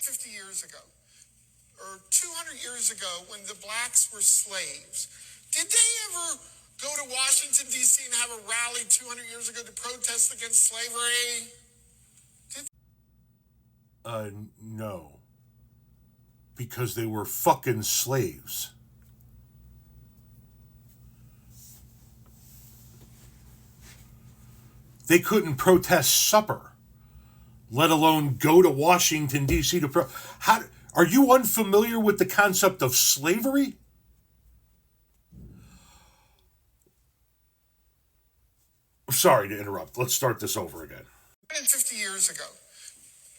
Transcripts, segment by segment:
150 years ago, or 200 years ago, when the blacks were slaves, did they ever go to Washington, D.C. and have a rally 200 years ago to protest against slavery? No. Because they were fucking slaves. They couldn't protest supper, let alone go to Washington, D.C. to are you unfamiliar with the concept of slavery? Sorry to interrupt. Let's start this over again. 150 years ago,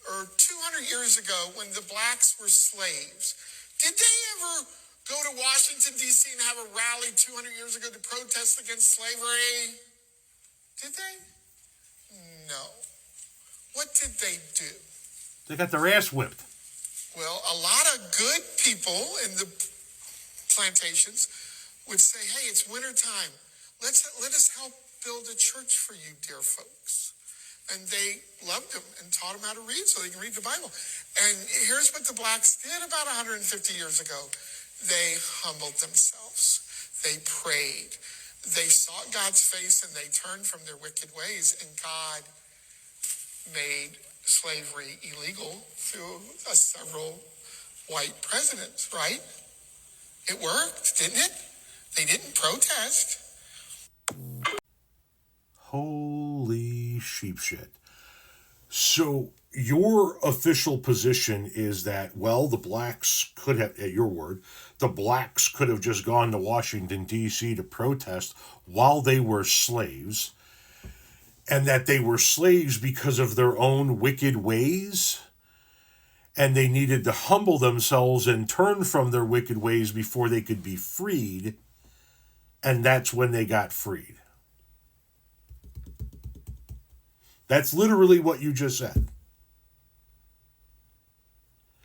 or 200 years ago, when the blacks were slaves, did they ever go to Washington, D.C. and have a rally 200 years ago to protest against slavery? Did they? No. What did they do? They got their ass whipped. Well, a lot of good people in the plantations would say, hey, it's wintertime. Let us help build a church for you, dear folks. And they loved them and taught them how to read so they can read the Bible. And here's what the blacks did about 150 years ago. They humbled themselves. They prayed. They sought God's face and they turned from their wicked ways. And God made slavery illegal through several white presidents, right? It worked, didn't it? They didn't protest. Holy sheep shit. So your official position is that, well, the blacks could have, at your word, the blacks could have just gone to Washington, D.C. to protest while they were slaves, and that they were slaves because of their own wicked ways, and they needed to humble themselves and turn from their wicked ways before they could be freed, and that's when they got freed. That's literally what you just said.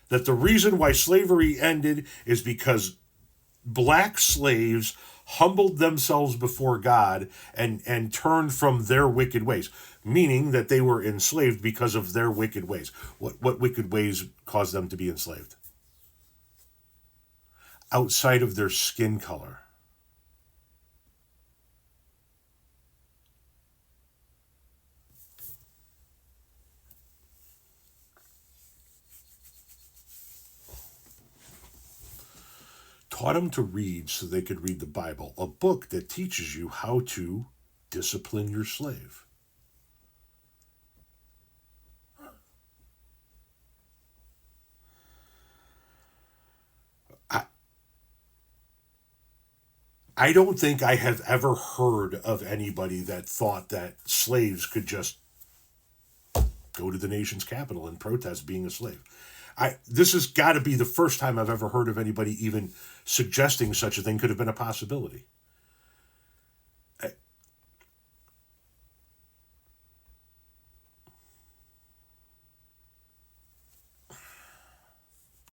That the reason why slavery ended is because black slaves humbled themselves before God and turned from their wicked ways, meaning that they were enslaved because of their wicked ways. What wicked ways caused them to be enslaved? Outside of their skin color. Taught them to read so they could read the Bible, a book that teaches you how to discipline your slave. I don't think I have ever heard of anybody that thought that slaves could just go to the nation's capital and protest being a slave. This has got to be the first time I've ever heard of anybody even suggesting such a thing could have been a possibility.